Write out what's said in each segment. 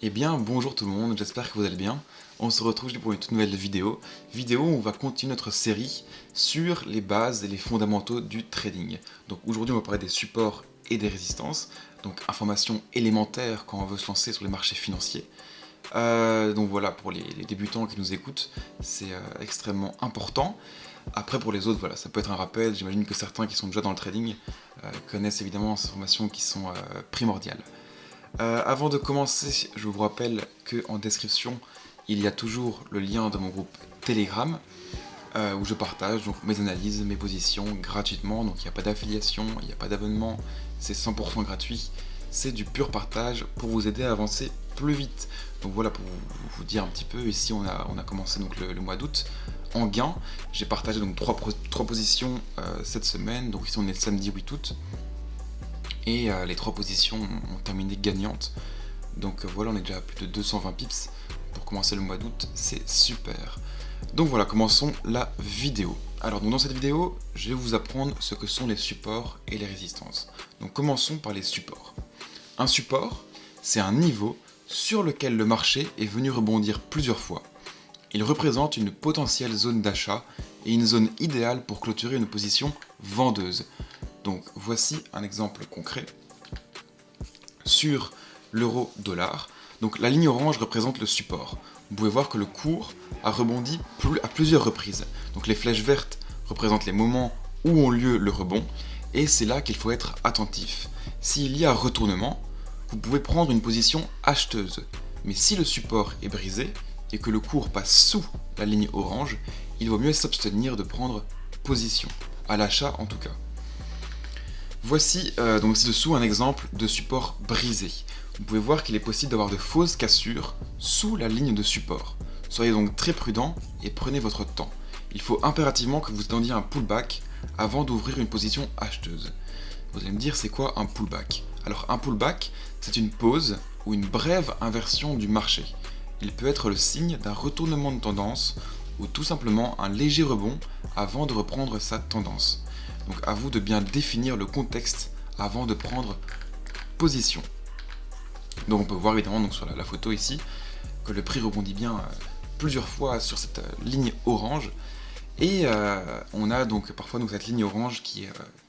Eh bien, bonjour tout le monde, j'espère que vous allez bien. On se retrouve pour une toute nouvelle vidéo où on va continuer notre série sur les bases et les fondamentaux du trading. Donc aujourd'hui, on va parler des supports et des résistances, donc informations élémentaires quand on veut se lancer sur les marchés financiers. Donc voilà, pour les débutants qui nous écoutent, c'est extrêmement important. Après, pour les autres, voilà, ça peut être un rappel. J'imagine que certains qui sont déjà dans le trading connaissent évidemment ces informations qui sont primordiales. Avant de commencer, je vous rappelle qu'en description, il y a toujours le lien de mon groupe Telegram où je partage donc, mes analyses, mes positions gratuitement. Donc il n'y a pas d'affiliation, il n'y a pas d'abonnement, c'est 100% gratuit. C'est du pur partage pour vous aider à avancer plus vite. Donc voilà pour vous dire un petit peu. Ici on a commencé donc le mois d'août en gain. J'ai partagé donc trois positions cette semaine. Donc ici on est le samedi 8 août. Et les trois positions ont terminé gagnantes. Donc voilà, on est déjà à plus de 220 pips pour commencer le mois d'août, c'est super. Donc voilà, commençons la vidéo. Alors donc dans cette vidéo, je vais vous apprendre ce que sont les supports et les résistances. Donc commençons par les supports. Un support, c'est un niveau sur lequel le marché est venu rebondir plusieurs fois. Il représente une potentielle zone d'achat et une zone idéale pour clôturer une position vendeuse. Donc voici un exemple concret sur l'euro-dollar. Donc la ligne orange représente le support. Vous pouvez voir que le cours a rebondi à plusieurs reprises. Donc les flèches vertes représentent les moments où ont lieu le rebond et c'est là qu'il faut être attentif. S'il y a retournement, vous pouvez prendre une position acheteuse. Mais si le support est brisé et que le cours passe sous la ligne orange, il vaut mieux s'abstenir de prendre position, à l'achat en tout cas. Voici donc ci-dessous un exemple de support brisé. Vous pouvez voir qu'il est possible d'avoir de fausses cassures sous la ligne de support. Soyez donc très prudent et prenez votre temps. Il faut impérativement que vous attendiez un pullback avant d'ouvrir une position acheteuse. Vous allez me dire c'est quoi un pullback? Alors un pullback, c'est une pause ou une brève inversion du marché. Il peut être le signe d'un retournement de tendance ou tout simplement un léger rebond avant de reprendre sa tendance. Donc à vous de bien définir le contexte avant de prendre position. Donc on peut voir évidemment donc, sur la photo ici que le prix rebondit bien plusieurs fois sur cette ligne orange. Et on a donc parfois donc, cette ligne orange qui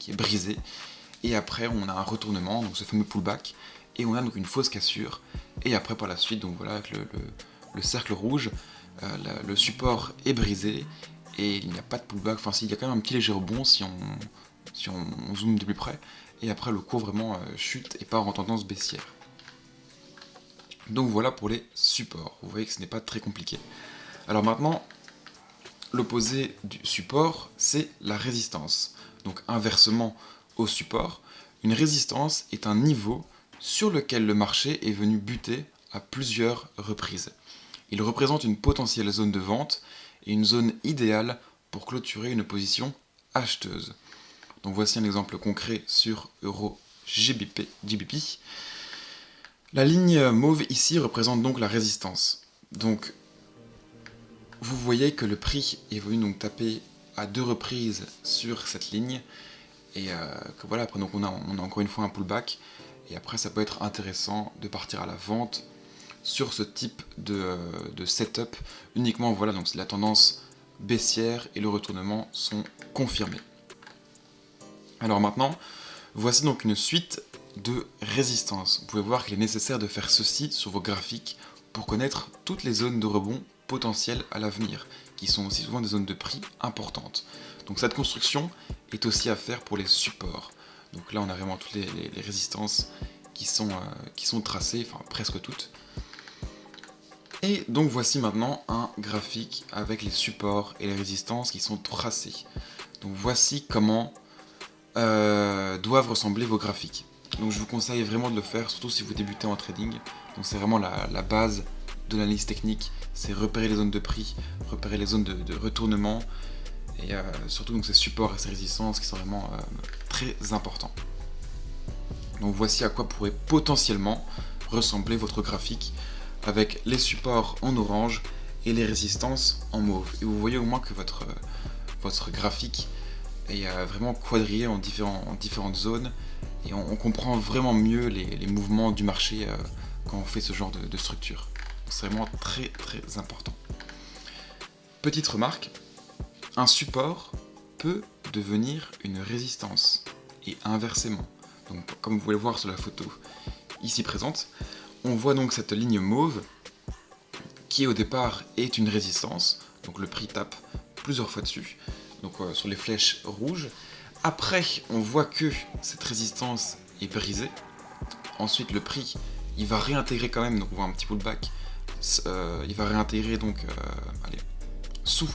est brisée. Et après on a un retournement, donc ce fameux pullback. Et on a donc une fausse cassure. Et après par la suite, donc voilà, avec le cercle rouge, le support est brisé. Et il n'y a pas de pullback, enfin il y a quand même un petit léger rebond si on zoome de plus près, et après le cours vraiment chute et part en tendance baissière. Donc voilà pour les supports, vous voyez que ce n'est pas très compliqué. Alors maintenant, l'opposé du support, c'est la résistance. Donc inversement au support, une résistance est un niveau sur lequel le marché est venu buter à plusieurs reprises. Il représente une potentielle zone de vente et une zone idéale pour clôturer une position acheteuse. Donc voici un exemple concret sur Euro GBP. La ligne mauve ici représente donc la résistance. Donc vous voyez que le prix est venu donc taper à deux reprises sur cette ligne et que voilà, après donc on a encore une fois un pullback et après ça peut être intéressant de partir à la vente sur ce type de setup uniquement, voilà, donc la tendance baissière et le retournement sont confirmés. Alors maintenant, voici donc une suite de résistances. Vous pouvez voir qu'il est nécessaire de faire ceci sur vos graphiques pour connaître toutes les zones de rebond potentielles à l'avenir, qui sont aussi souvent des zones de prix importantes. Donc cette construction est aussi à faire pour les supports. Donc là on a vraiment toutes les résistances qui sont tracées, enfin presque toutes. Et donc voici maintenant un graphique avec les supports et les résistances qui sont tracés. Donc voici comment doivent ressembler vos graphiques. Donc je vous conseille vraiment de le faire, surtout si vous débutez en trading. Donc c'est vraiment la base de l'analyse technique, c'est repérer les zones de prix, repérer les zones de retournement, et surtout donc ces supports et ces résistances qui sont vraiment très importants. Donc voici à quoi pourrait potentiellement ressembler votre graphique avec les supports en orange et les résistances en mauve. Et vous voyez au moins que votre graphique est vraiment quadrillé en différentes zones et on comprend vraiment mieux les mouvements du marché quand on fait ce genre de structure. C'est vraiment très très important. Petite remarque, un support peut devenir une résistance et inversement. Donc, comme vous pouvez le voir sur la photo ici présente, on voit donc cette ligne mauve qui au départ est une résistance, donc le prix tape plusieurs fois dessus, donc sur les flèches rouges. Après, on voit que cette résistance est brisée. Ensuite, le prix, il va réintégrer quand même, donc on voit un petit pullback. Il va réintégrer donc, sous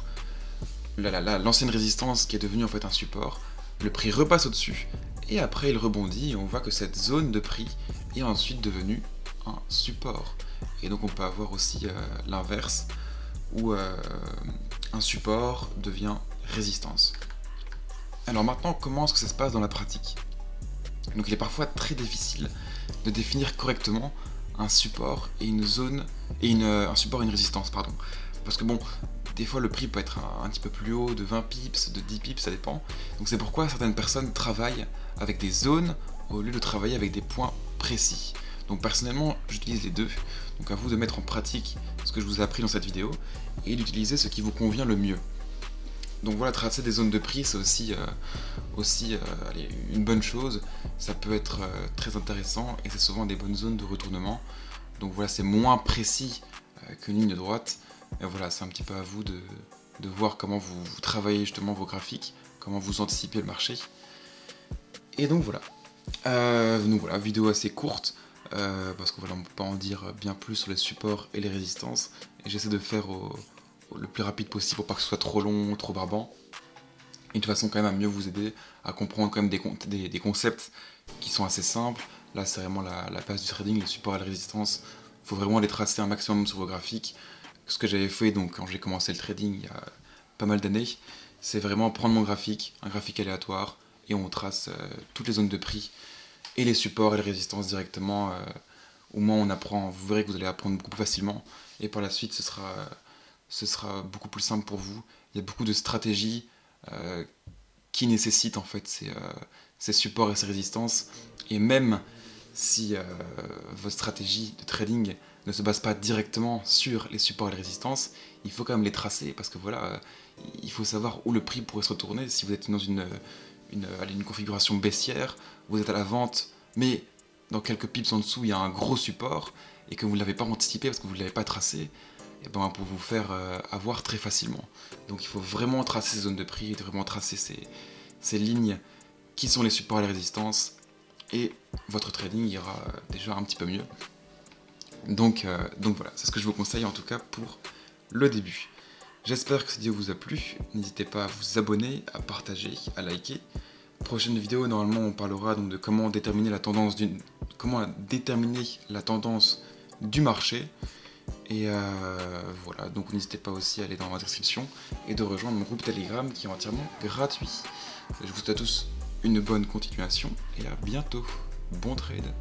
l'ancienne résistance qui est devenue en fait un support. Le prix repasse au-dessus et après il rebondit et on voit que cette zone de prix est ensuite devenue un support. Et donc on peut avoir aussi l'inverse où un support devient résistance. Alors maintenant, comment est-ce que ça se passe dans la pratique? Donc il est parfois très difficile de définir correctement un support et une zone et un support et une résistance, pardon. Parce que bon, des fois le prix peut être un petit peu plus haut, de 20 pips, de 10 pips, ça dépend. Donc c'est pourquoi certaines personnes travaillent avec des zones au lieu de travailler avec des points précis. Donc personnellement, j'utilise les deux. Donc à vous de mettre en pratique ce que je vous ai appris dans cette vidéo et d'utiliser ce qui vous convient le mieux. Donc voilà, tracer des zones de prix, c'est aussi une bonne chose. Ça peut être très intéressant et c'est souvent des bonnes zones de retournement. Donc voilà, c'est moins précis qu'une ligne droite. Et voilà, c'est un petit peu à vous de voir comment vous travaillez justement vos graphiques, comment vous anticipez le marché. Et donc voilà. Vidéo assez courte, parce qu'on ne peut pas en dire bien plus sur les supports et les résistances. Et j'essaie de faire le plus rapide possible pour pas que ce soit trop long, trop barbant. Et de toute façon quand même à mieux vous aider à comprendre quand même des concepts qui sont assez simples. Là c'est vraiment la base du trading, les supports et les résistances. Il faut vraiment les tracer un maximum sur vos graphiques. Ce que j'avais fait donc quand j'ai commencé le trading il y a pas mal d'années, c'est vraiment prendre mon graphique, un graphique aléatoire, et on trace toutes les zones de prix et les supports et les résistances directement. Au moins on apprend, vous verrez que vous allez apprendre beaucoup plus facilement, et par la suite ce sera beaucoup plus simple pour vous. Il y a beaucoup de stratégies qui nécessitent en fait ces supports et ces résistances, et même si votre stratégie de trading ne se base pas directement sur les supports et les résistances, il faut quand même les tracer, parce que voilà, il faut savoir où le prix pourrait se retourner. Si vous êtes dans une configuration baissière, vous êtes à la vente, mais dans quelques pips en dessous, il y a un gros support, et que vous ne l'avez pas anticipé parce que vous ne l'avez pas tracé, et ben, pour vous faire avoir très facilement. Donc il faut vraiment tracer ces zones de prix, vraiment tracer ces lignes qui sont les supports et les résistances, et votre trading ira déjà un petit peu mieux. Donc voilà, c'est ce que je vous conseille en tout cas pour le début. J'espère que cette vidéo vous a plu, n'hésitez pas à vous abonner, à partager, à liker. Prochaine vidéo, normalement on parlera donc de comment déterminer la tendance du marché. Et voilà, donc n'hésitez pas aussi à aller dans la description et de rejoindre mon groupe Telegram qui est entièrement gratuit. Je vous souhaite à tous une bonne continuation et à bientôt. Bon trade.